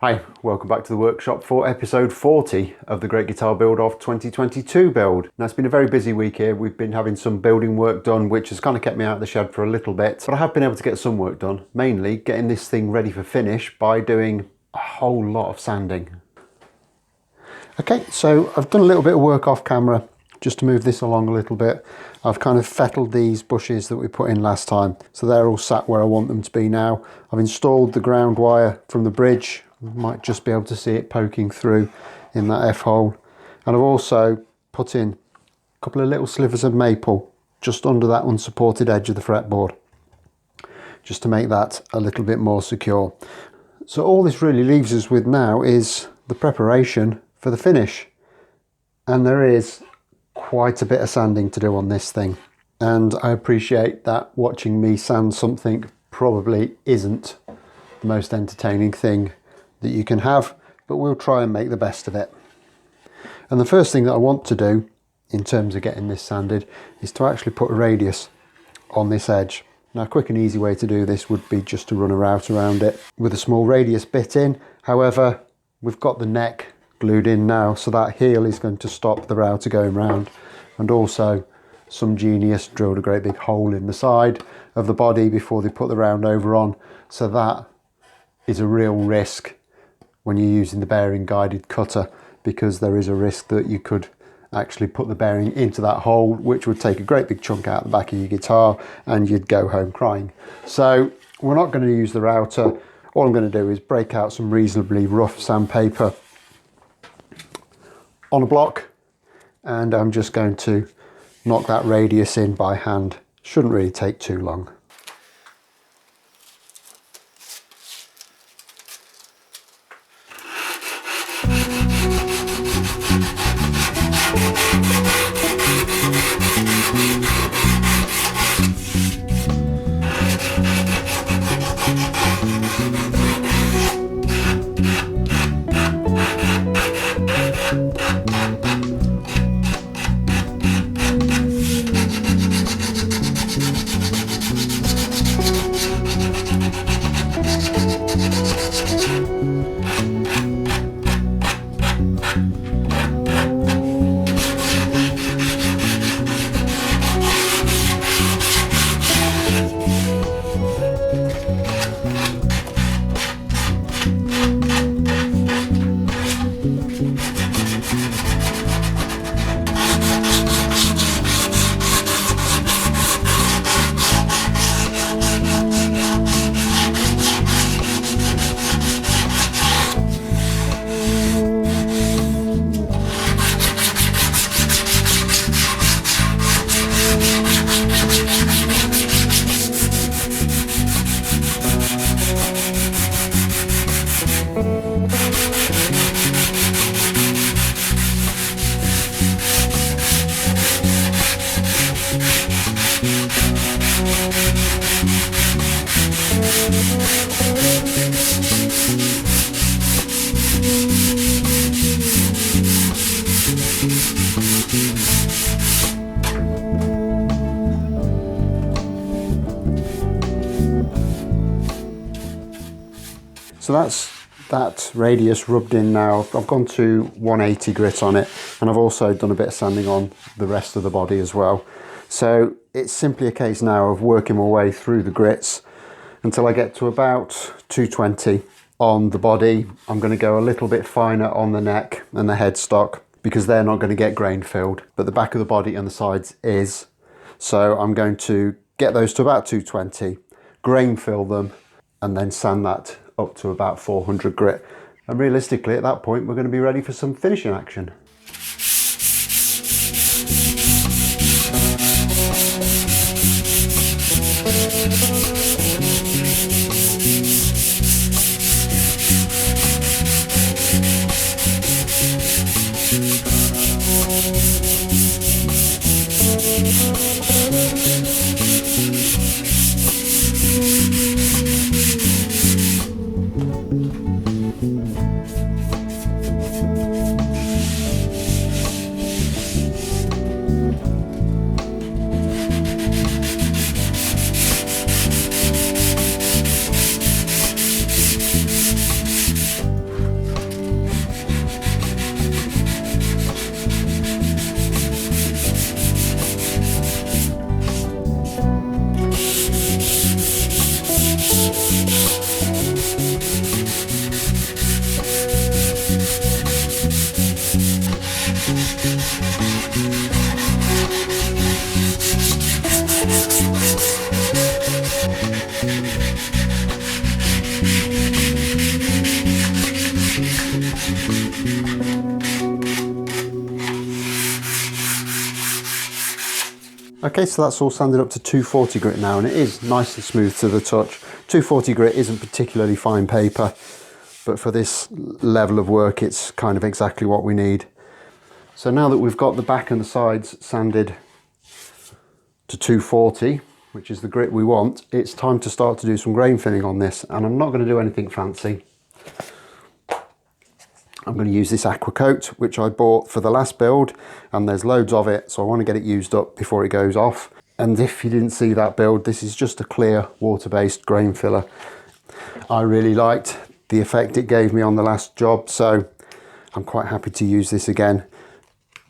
Hi, welcome back to the workshop for episode 40 of the Great Guitar Build Off 2022 build. Now it's been a very busy week here. We've been having some building work done, which has kind of kept me out of the shed for a little bit, but I have been able to get some work done, mainly getting this thing ready for finish by doing a whole lot of sanding. Okay, so I've done a little bit of work off camera just to move this along a little bit. I've kind of fettled these bushes that we put in last time, so they're all sat where I want them to be now. I've installed the ground wire from the bridge. Might just be able to see it poking through in that F-hole. And I've also put in a couple of little slivers of maple just under that unsupported edge of the fretboard, just to make that a little bit more secure. So all this really leaves us with now is the preparation for the finish. And there is quite a bit of sanding to do on this thing. And I appreciate that watching me sand something probably isn't the most entertaining thing that you can have, but we'll try and make the best of it. And the first thing that I want to do in terms of getting this sanded is to actually put a radius on this edge. Now a quick and easy way to do this would be just to run a route around it with a small radius bit in. However, we've got the neck glued in now, so that heel is going to stop the router going round. And also some genius drilled a great big hole in the side of the body before they put the round over on, so that is a real risk when you're using the bearing guided cutter, because there is a risk that you could actually put the bearing into that hole, which would take a great big chunk out the back of your guitar and you'd go home crying. So we're not going to use the router. All I'm going to do is break out some reasonably rough sandpaper on a block, and I'm just going to knock that radius in by hand. Shouldn't really take too long. So that's that radius rubbed in now. I've gone to 180 grit on it, and I've also done a bit of sanding on the rest of the body as well. So it's simply a case now of working my way through the grits until I get to about 220 on the body. I'm going to go a little bit finer on the neck and the headstock because they're not going to get grain filled, but the back of the body and the sides is. So I'm going to get those to about 220, grain fill them, and then sand that up to about 400 grit. And realistically at that point we're going to be ready for some finishing action. Okay, so that's all sanded up to 240 grit now, and it is nice and smooth to the touch. 240 grit isn't particularly fine paper, but for this level of work it's kind of exactly what we need. So now that we've got the back and the sides sanded to 240, which is the grit we want, it's time to start to do some grain filling on this, and I'm not going to do anything fancy. I'm going to use this aqua coat, which I bought for the last build, and there's loads of it, so I want to get it used up before it goes off. And if you didn't see that build, this is just a clear water-based grain filler. I really liked the effect it gave me on the last job, so I'm quite happy to use this again.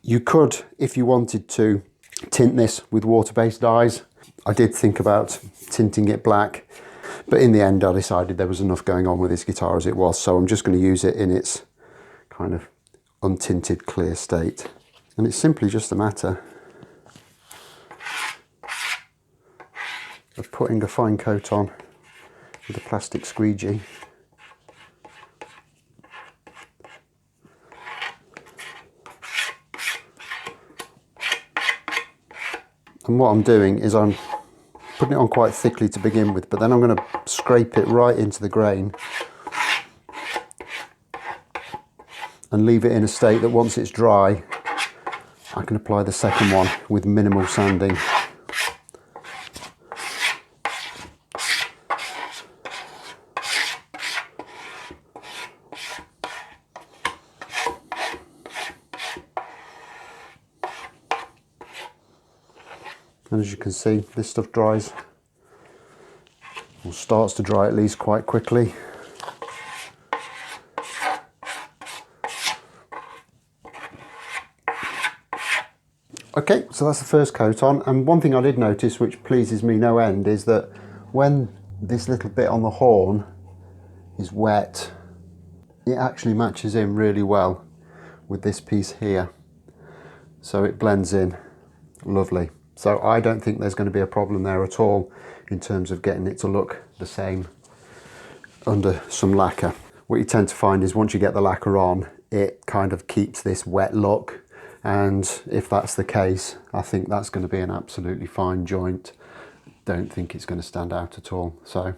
You could, if you wanted to, tint this with water-based dyes. I did think about tinting it black, but in the end I decided there was enough going on with this guitar as it was, so I'm just going to use it in its kind of untinted clear state. And it's simply just a matter of putting a fine coat on with a plastic squeegee. And what I'm doing is I'm putting it on quite thickly to begin with, but then I'm going to scrape it right into the grain and leave it in a state that once it's dry, I can apply the second one with minimal sanding. And as you can see, this stuff dries, or starts to dry at least, quite quickly. Okay, so that's the first coat on, and one thing I did notice which pleases me no end is that when this little bit on the horn is wet, it actually matches in really well with this piece here. So it blends in lovely. So I don't think there's going to be a problem there at all in terms of getting it to look the same under some lacquer. What you tend to find is once you get the lacquer on, it kind of keeps this wet look, and if that's the case, I think that's going to be an absolutely fine joint. Don't think it's going to stand out at all. So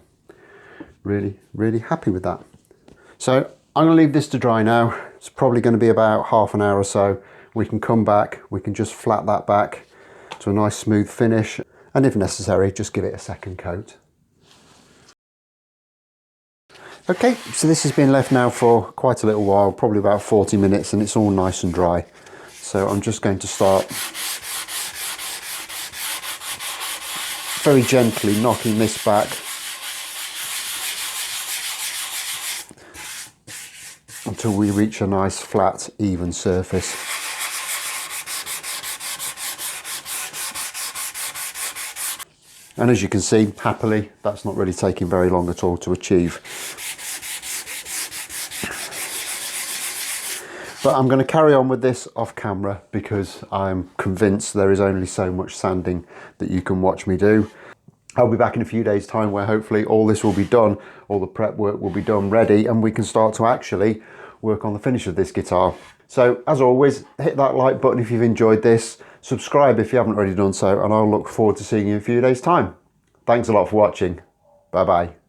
really, really happy with that. So I'm going to leave this to dry now. It's probably going to be about half an hour or so. We can come back, we can just flat that back to a nice smooth finish, and if necessary, just give it a second coat. Okay, so this has been left now for quite a little while, probably about 40 minutes, and it's all nice and dry. So I'm just going to start very gently knocking this back until we reach a nice flat, even surface. And as you can see, happily, that's not really taking very long at all to achieve. But I'm going to carry on with this off camera because I'm convinced there is only so much sanding that you can watch me do. I'll be back in a few days' time where hopefully all this will be done, all the prep work will be done, ready, and we can start to actually work on the finish of this guitar. So as always, hit that like button if you've enjoyed this, subscribe if you haven't already done so, and I'll look forward to seeing you in a few days' time. Thanks a lot for watching. Bye bye.